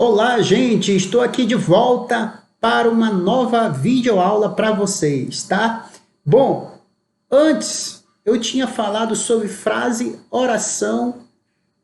Olá, gente! Estou aqui de volta para uma nova videoaula para vocês, tá? Bom, antes eu tinha falado sobre frase, oração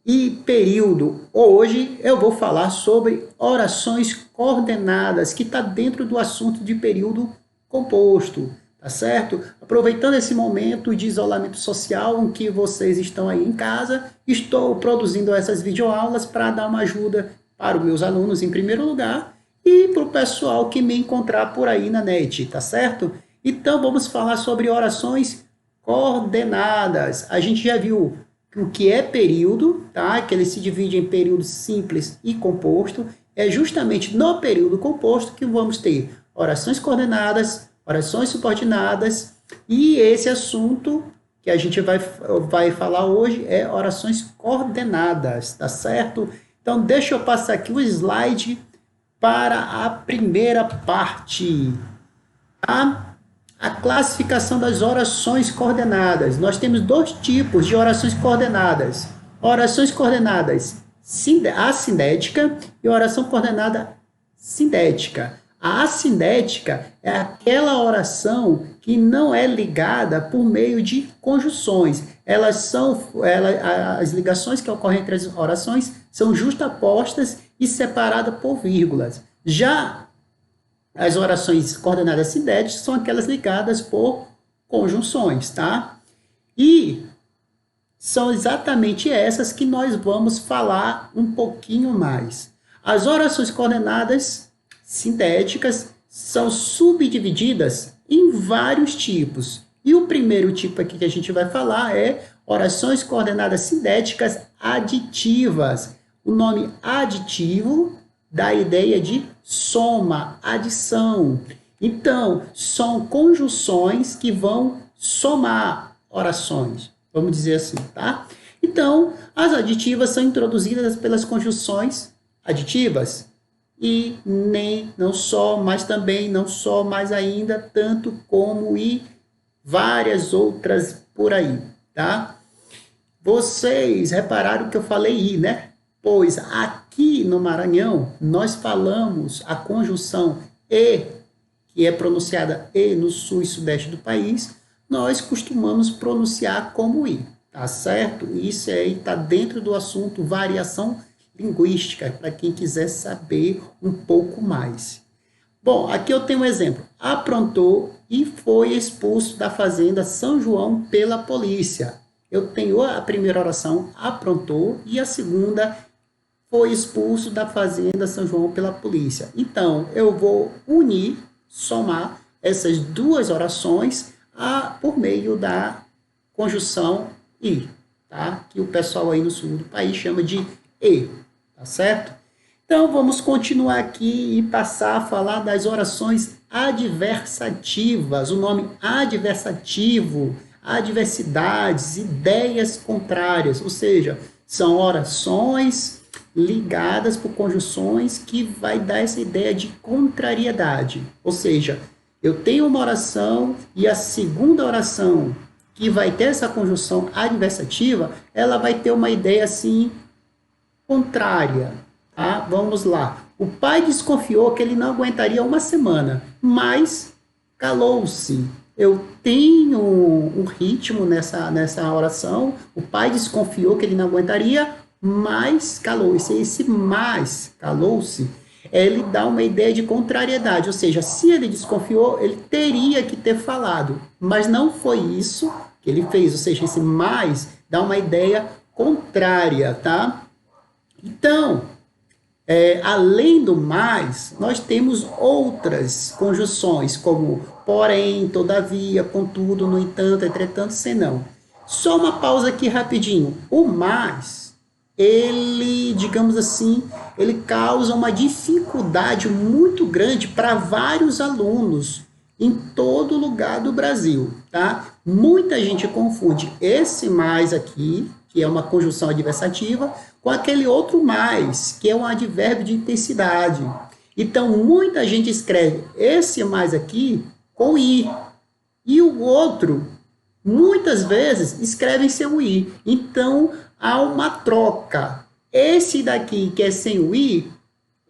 e período. Hoje eu vou falar sobre orações coordenadas, que está dentro do assunto de período composto, tá certo? Aproveitando esse momento de isolamento social em que vocês estão aí em casa, estou produzindo essas videoaulas para dar uma ajuda para os meus alunos em primeiro lugar e para o pessoal que me encontrar por aí na net, tá certo? Então vamos falar sobre orações coordenadas. A gente já viu o que é período, tá? Que ele se divide em período simples e composto. É justamente no período composto que vamos ter orações coordenadas, orações subordinadas, e esse assunto que a gente vai falar hoje é orações coordenadas, tá certo? Então, deixa eu passar aqui o slide para a primeira parte. A classificação das orações coordenadas. Nós temos dois tipos de orações coordenadas. Orações coordenadas assindética e oração coordenada sindética. A assindética é aquela oração que não é ligada por meio de conjunções. As ligações que ocorrem entre as orações são justapostas e separadas por vírgulas. Já as orações coordenadas sindéticas são aquelas ligadas por conjunções, tá? E são exatamente essas que nós vamos falar um pouquinho mais. As orações coordenadas sintéticas são subdivididas em vários tipos. E o primeiro tipo aqui que a gente vai falar é orações coordenadas sintéticas aditivas. O nome aditivo dá a ideia de soma, adição. Então, são conjunções que vão somar orações, vamos dizer assim, tá? Então, as aditivas são introduzidas pelas conjunções aditivas. E nem, não só, mas também, não só, mas ainda, tanto como e várias outras por aí, tá? Vocês repararam que eu falei i, né? Pois aqui no Maranhão, nós falamos a conjunção e, que é pronunciada e no sul e sudeste do país, nós costumamos pronunciar como i, tá certo? Isso aí está dentro do assunto variação linguística, para quem quiser saber um pouco mais. Bom, aqui eu tenho um exemplo. Aprontou e foi expulso da fazenda São João pela polícia. Eu tenho a primeira oração, aprontou, e a segunda, foi expulso da fazenda São João pela polícia. Então, eu vou unir, somar essas duas orações por meio da conjunção i, tá? Que o pessoal aí no sul do país chama de e. Tá certo? Então, vamos continuar aqui e passar a falar das orações adversativas. O nome adversativo, adversidades, ideias contrárias. Ou seja, são orações ligadas por conjunções que vai dar essa ideia de contrariedade. Ou seja, eu tenho uma oração e a segunda oração que vai ter essa conjunção adversativa, ela vai ter uma ideia assim contrária, tá? Vamos lá. O pai desconfiou que ele não aguentaria uma semana, mas calou-se. Eu tenho um ritmo nessa oração. O pai desconfiou que ele não aguentaria, mas calou-se. Esse mais calou-se, ele dá uma ideia de contrariedade. Ou seja, se ele desconfiou, ele teria que ter falado, mas não foi isso que ele fez. Ou seja, esse mais dá uma ideia contrária, tá? Então, além do mais, nós temos outras conjunções, como porém, todavia, contudo, no entanto, entretanto, senão. Só uma pausa aqui rapidinho. O mais, ele, digamos assim, ele causa uma dificuldade muito grande para vários alunos em todo lugar do Brasil, tá? Muita gente confunde esse mais aqui, que é uma conjunção adversativa, com aquele outro mais, que é um advérbio de intensidade. Então, muita gente escreve esse mais aqui com i, e o outro, muitas vezes, escrevem sem o i. Então, há uma troca. Esse daqui, que é sem o i,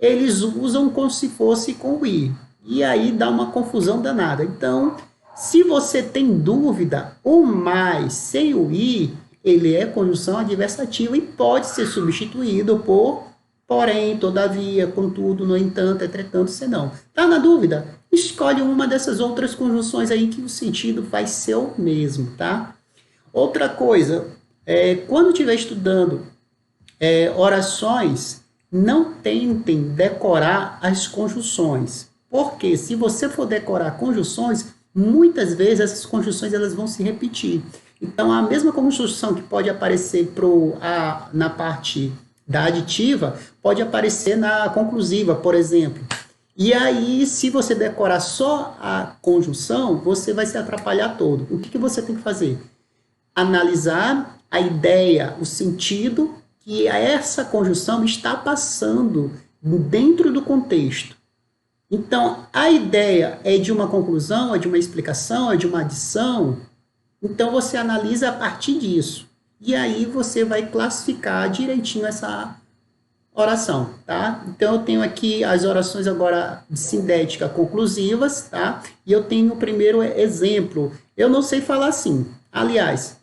eles usam como se fosse com o i. E aí dá uma confusão danada. Então, se você tem dúvida, o mais sem o i, ele é conjunção adversativa e pode ser substituído por porém, todavia, contudo, no entanto, entretanto, senão. Tá na dúvida? Escolhe uma dessas outras conjunções aí que o sentido vai ser o mesmo, tá? Outra coisa, quando estiver estudando orações, não tentem decorar as conjunções, porque se você for decorar conjunções, muitas vezes essas conjunções elas vão se repetir. Então, a mesma conjunção que pode aparecer na parte da aditiva, pode aparecer na conclusiva, por exemplo. E aí, se você decorar só a conjunção, você vai se atrapalhar todo. O que você tem que fazer? Analisar a ideia, o sentido que essa conjunção está passando dentro do contexto. Então, a ideia é de uma conclusão, é de uma explicação, é de uma adição. Então, você analisa a partir disso. E aí, você vai classificar direitinho essa oração, tá? Então, eu tenho aqui as orações agora sindética conclusivas, tá? E eu tenho o primeiro exemplo. Eu não sei falar assim. Aliás,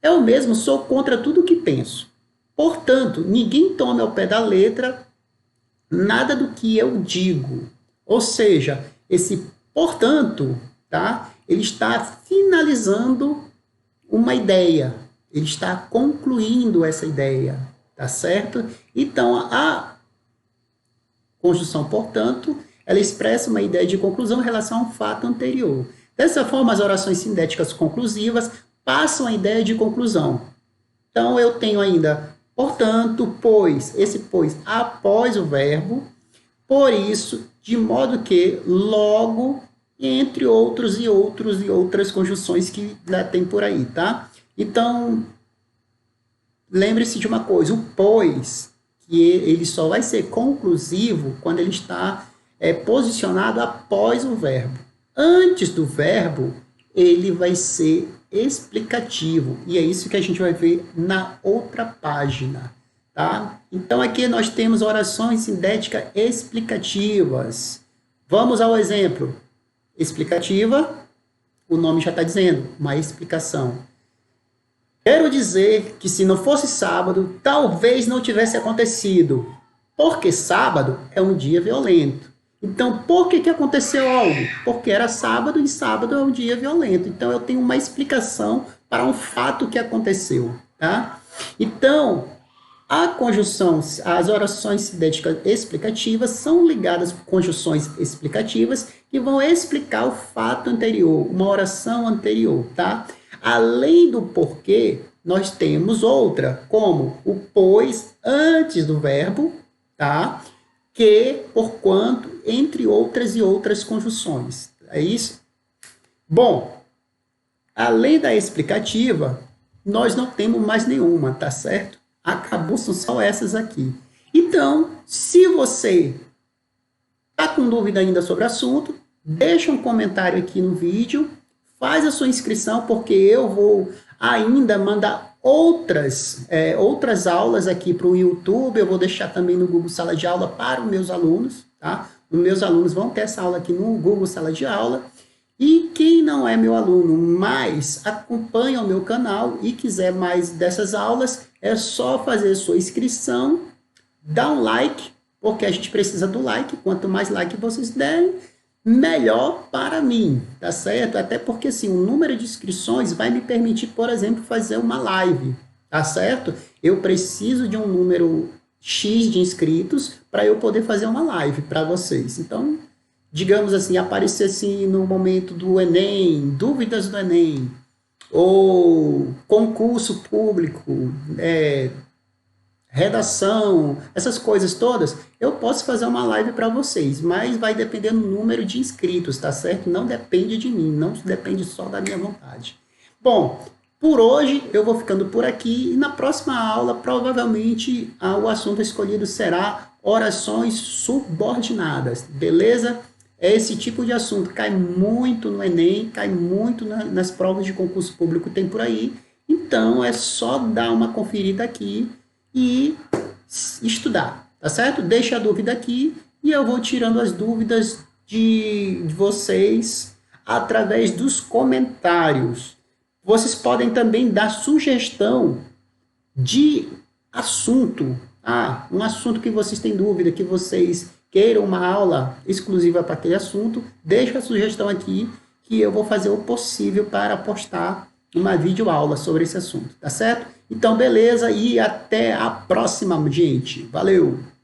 eu mesmo sou contra tudo que penso. Portanto, ninguém tome ao pé da letra nada do que eu digo. Ou seja, esse portanto, tá? Ele está finalizando uma ideia. Ele está concluindo essa ideia, tá certo? Então, a conjunção, portanto, ela expressa uma ideia de conclusão em relação a um fato anterior. Dessa forma, as orações sindéticas conclusivas passam a ideia de conclusão. Então, eu tenho ainda, portanto, pois, esse pois após o verbo, por isso, de modo que, logo, entre outros e outras conjunções que tem por aí, tá? Então, lembre-se de uma coisa, o pois, que ele só vai ser conclusivo quando ele está posicionado após o verbo. Antes do verbo, ele vai ser explicativo, e é isso que a gente vai ver na outra página, tá? Então, aqui nós temos orações sindéticas explicativas. Vamos ao exemplo. Explicativa, o nome já está dizendo, uma explicação. Quero dizer que se não fosse sábado, talvez não tivesse acontecido, porque sábado é um dia violento. Então, por que aconteceu algo? Porque era sábado e sábado é um dia violento. Então, eu tenho uma explicação para um fato que aconteceu, tá? Então, a conjunção, as orações sindéticas explicativas são ligadas a conjunções explicativas que vão explicar o fato anterior, uma oração anterior, tá? Além do porquê, nós temos outra, como o pois antes do verbo, tá? Que, porquanto, entre outras e outras conjunções. É isso? Bom, além da explicativa, nós não temos mais nenhuma, tá certo? Acabou, são só essas aqui. Então, se você está com dúvida ainda sobre o assunto, deixa um comentário aqui no vídeo, faz a sua inscrição, porque eu vou ainda mandar outras aulas aqui para o YouTube, eu vou deixar também no Google Sala de Aula para os meus alunos, tá? Os meus alunos vão ter essa aula aqui no Google Sala de Aula, e quem não é meu aluno, mas acompanha o meu canal e quiser mais dessas aulas, é só fazer sua inscrição, dar um like, porque a gente precisa do like, quanto mais like vocês derem, melhor para mim, tá certo? Até porque, assim, o número de inscrições vai me permitir, por exemplo, fazer uma live, tá certo? Eu preciso de um número X de inscritos para eu poder fazer uma live para vocês. Então, digamos assim, aparecer assim no momento do Enem, dúvidas do Enem, ou concurso público, redação, essas coisas todas, eu posso fazer uma live para vocês, mas vai depender do número de inscritos, tá certo? Não depende de mim, não depende só da minha vontade. Bom, por hoje eu vou ficando por aqui e na próxima aula provavelmente o assunto escolhido será orações subordinadas, beleza? Esse tipo de assunto cai muito no Enem, cai muito nas provas de concurso público que tem por aí, então é só dar uma conferida aqui e estudar, tá tá certo? Deixa a dúvida aqui e eu vou tirando as dúvidas de vocês através dos comentários. Vocês podem também dar sugestão de assunto. Um assunto que vocês têm dúvida, que vocês queiram uma aula exclusiva para aquele assunto, deixa a sugestão aqui que eu vou fazer o possível para postar uma videoaula sobre esse assunto, tá certo? Então, beleza, e até a próxima, gente. Valeu!